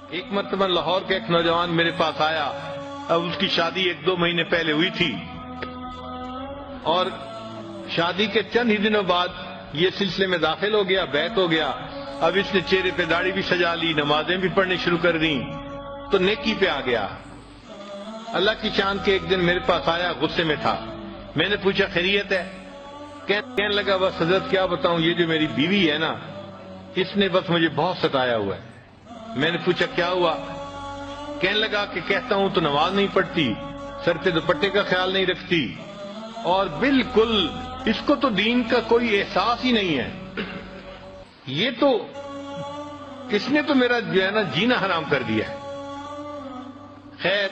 ایک مرتبہ لاہور کے ایک نوجوان میرے پاس آیا، اب اس کی شادی 1-2 مہینے پہلے ہوئی تھی، اور شادی کے چند ہی دنوں بعد یہ سلسلے میں داخل ہو گیا، بیعت ہو گیا۔ اب اس نے چہرے پہ داڑھی بھی سجا لی، نمازیں بھی پڑھنی شروع کر دیں، تو نیکی پہ آ گیا۔ اللہ کی شان کے ایک دن میرے پاس آیا، غصے میں تھا۔ میں نے پوچھا خیریت ہے؟ کہنے لگا بس حضرت کیا بتاؤں، یہ جو میری بیوی ہے نا، اس نے بس مجھے بہت ستایا ہوا ہے۔ میں نے پوچھا کیا ہوا؟ کہنے لگا کہ کہتا ہوں تو نماز نہیں پڑھتی، سر پہ دوپٹے کا خیال نہیں رکھتی، اور بالکل اس کو تو دین کا کوئی احساس ہی نہیں ہے۔ یہ تو اس نے تو میرا جو ہے نا جینا حرام کر دیا ہے۔ خیر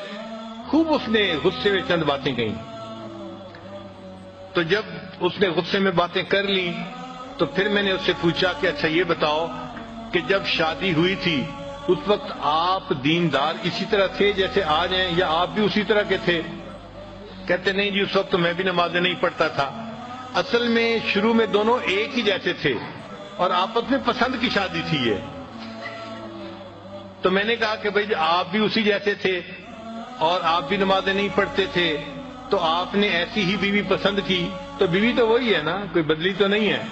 خوب اس نے غصے میں چند باتیں کہیں، تو جب اس نے غصے میں باتیں کر لی تو پھر میں نے اس سے پوچھا کہ اچھا یہ بتاؤ کہ جب شادی ہوئی تھی اس وقت آپ دیندار اسی طرح تھے جیسے آج ہیں، یا آپ بھی اسی طرح کے تھے؟ کہتے نہیں جی، اس وقت تو میں بھی نمازیں نہیں پڑھتا تھا۔ اصل میں شروع میں دونوں ایک ہی جیسے تھے اور آپس میں پسند کی شادی تھی یہ۔ تو میں نے کہا کہ بھائی آپ بھی اسی جیسے تھے اور آپ بھی نمازیں نہیں پڑھتے تھے، تو آپ نے ایسی ہی بیوی پسند کی، تو بیوی تو وہی ہے نا، کوئی بدلی تو نہیں ہے،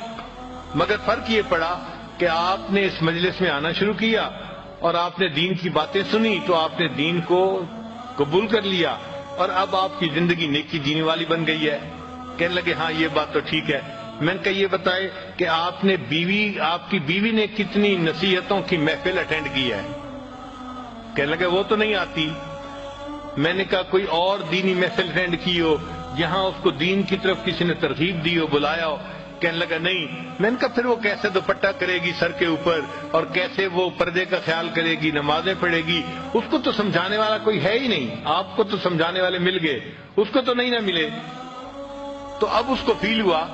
مگر فرق یہ پڑا کہ آپ نے اس مجلس میں آنا شروع کیا اور آپ نے دین کی باتیں سنی تو آپ نے دین کو قبول کر لیا، اور اب آپ کی زندگی نیکی جینے والی بن گئی ہے۔ کہنے لگے ہاں یہ بات تو ٹھیک ہے۔ میں نے کہا یہ بتائے کہ آپ کی بیوی نے کتنی نصیحتوں کی محفل اٹینڈ کی ہے؟ کہنے لگے وہ تو نہیں آتی۔ میں نے کہا کوئی اور دینی محفل اٹینڈ کی ہو جہاں اس کو دین کی طرف کسی نے ترغیب دی ہو، بلایا ہو؟ کہنے لگا نہیں۔ میں نے کہا پھر وہ کیسے دوپٹہ کرے گی سر کے اوپر، اور کیسے وہ پردے کا خیال کرے گی، نمازیں پڑھے گی؟ اس کو تو سمجھانے والا کوئی ہے ہی نہیں۔ آپ کو تو سمجھانے والے مل گئے، اس کو تو نہیں نہ ملے۔ تو اب اس کو فیل ہوا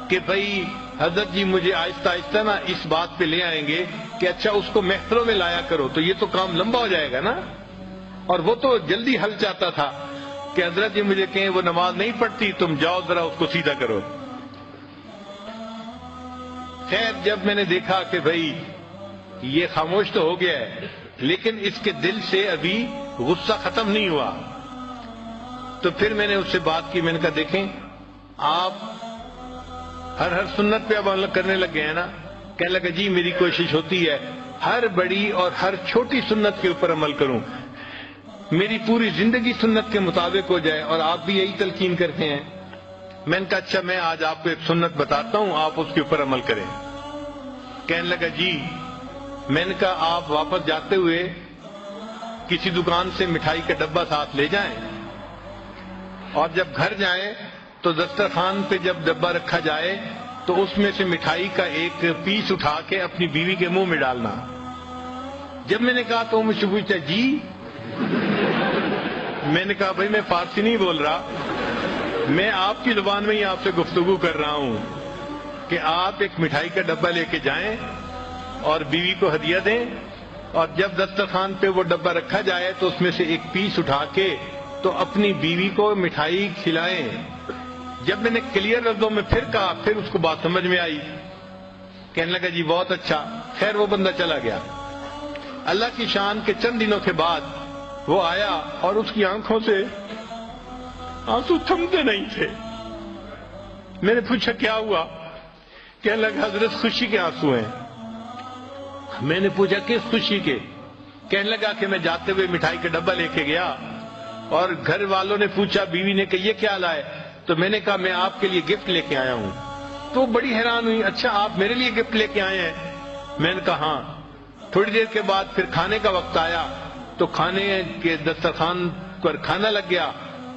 کہ بھائی حضرت جی مجھے آہستہ آہستہ نا اس بات پہ لے آئیں گے کہ اچھا اس کو محفلوں میں لایا کرو، تو یہ تو کام لمبا ہو جائے گا نا۔ اور وہ تو جلدی حل چاہتا تھا کہ حضرت جی مجھے کہیں وہ نماز نہیں پڑھتی، تم جاؤ ذرا اس کو سیدھا کرو۔ خیر جب میں نے دیکھا کہ بھائی یہ خاموش تو ہو گیا ہے لیکن اس کے دل سے ابھی غصہ ختم نہیں ہوا، تو پھر میں نے اس سے بات کی۔ میں نے کہا دیکھیں آپ ہر سنت پہ اب عمل کرنے لگ گئے ہیں نا؟ کہنے لگا جی میری کوشش ہوتی ہے ہر بڑی اور ہر چھوٹی سنت کے اوپر عمل کروں، میری پوری زندگی سنت کے مطابق ہو جائے، اور آپ بھی یہی تلقین کرتے ہیں۔ میں نے کہا اچھا میں آج آپ کو ایک سنت بتاتا ہوں، آپ اس کے اوپر عمل کریں۔ کہنے لگا جی۔ میں نے کہا آپ واپس جاتے ہوئے کسی دکان سے مٹھائی کا ڈبہ ساتھ لے جائیں، اور جب گھر جائیں تو دسترخوان پہ جب ڈبہ رکھا جائے تو اس میں سے مٹھائی کا ایک پیس اٹھا کے اپنی بیوی کے منہ میں ڈالنا۔ جب میں نے کہا تو وہ مجھ سے پوچھا جی؟ میں نے کہا بھائی میں فارسی نہیں بول رہا، میں آپ کی زبان میں ہی آپ سے گفتگو کر رہا ہوں کہ آپ ایک مٹھائی کا ڈبہ لے کے جائیں اور بیوی کو ہدیہ دیں، اور جب دسترخوان پہ وہ ڈبہ رکھا جائے تو اس میں سے ایک پیس اٹھا کے تو اپنی بیوی کو مٹھائی کھلائیں۔ جب میں نے کلیئر لفظوں میں پھر کہا پھر اس کو بات سمجھ میں آئی۔ کہنے لگا جی بہت اچھا۔ خیر وہ بندہ چلا گیا۔ اللہ کی شان کے چند دنوں کے بعد وہ آیا اور اس کی آنکھوں سے آنسو تھمتے نہیں تھے۔ میں نے پوچھا کیا ہوا؟ کہنے لگا حضرت خوشی کے آنسو ہیں۔ میں نے پوچھا کس خوشی کے؟ کہنے لگا کہ میں جاتے ہوئے مٹھائی کا ڈبہ لے کے گیا اور گھر والوں نے پوچھا، بیوی نے کہ یہ کیا لائے؟ تو میں نے کہا میں آپ کے لیے گفٹ لے کے آیا ہوں۔ تو بڑی حیران ہوئی، اچھا آپ میرے لیے گفٹ لے کے آئے ہیں؟ میں نے کہا ہاں۔ تھوڑی دیر کے بعد پھر کھانے کا وقت آیا تو کھانے کے دسترخوان پر کھانا لگ گیا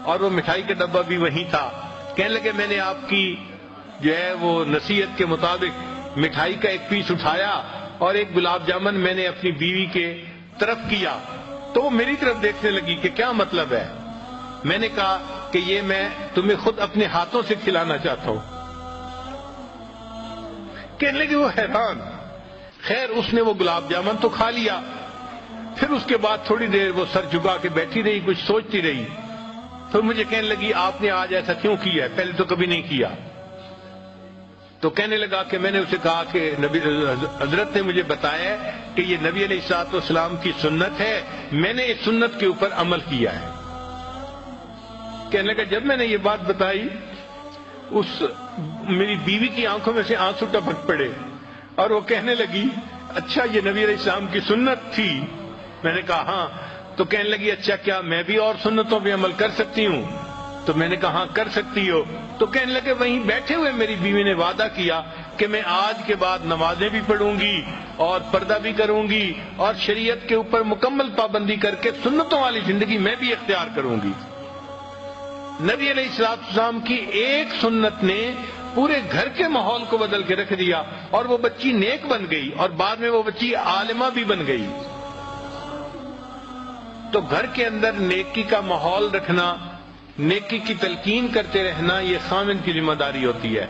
اور وہ مٹھائی کا ڈبہ بھی وہیں تھا۔ کہنے لگے میں نے آپ کی جو ہے وہ نصیحت کے مطابق مٹھائی کا ایک پیس اٹھایا اور ایک گلاب جامن میں نے اپنی بیوی کے طرف کیا، تو وہ میری طرف دیکھنے لگی کہ کیا مطلب ہے؟ میں نے کہا کہ یہ میں تمہیں خود اپنے ہاتھوں سے کھلانا چاہتا ہوں۔ کہنے لگے وہ حیران۔ خیر اس نے وہ گلاب جامن تو کھا لیا، پھر اس کے بعد تھوڑی دیر وہ سر جھکا کے بیٹھی رہی، کچھ سوچتی رہی۔ پھر مجھے کہنے لگی آپ نے آج ایسا کیوں کیا ہے؟ پہلے تو کبھی نہیں کیا۔ تو کہنے لگا کہ میں نے اسے کہا کہ نبی حضرت نے مجھے بتایا کہ یہ نبی علیہ الصلوۃ والسلام کی سنت ہے، میں نے اس سنت کے اوپر عمل کیا ہے۔ کہنے لگا جب میں نے یہ بات بتائی میری بیوی کی آنکھوں میں سے آنسو ٹپک پڑے اور وہ کہنے لگی اچھا یہ نبی علیہ السلام کی سنت تھی؟ میں نے کہا ہاں۔ تو کہنے لگی اچھا کیا میں بھی اور سنتوں پہ عمل کر سکتی ہوں؟ تو میں نے کہا ہاں کر سکتی ہو۔ تو کہنے لگے وہیں بیٹھے ہوئے میری بیوی نے وعدہ کیا کہ میں آج کے بعد نمازیں بھی پڑھوں گی اور پردہ بھی کروں گی اور شریعت کے اوپر مکمل پابندی کر کے سنتوں والی زندگی میں بھی اختیار کروں گی۔ نبی علیہ الصلوۃ والسلام کی ایک سنت نے پورے گھر کے ماحول کو بدل کے رکھ دیا اور وہ بچی نیک بن گئی اور بعد میں وہ بچی عالمہ بھی بن گئی۔ تو گھر کے اندر نیکی کا ماحول رکھنا، نیکی کی تلقین کرتے رہنا، یہ خاوند کی ذمہ داری ہوتی ہے۔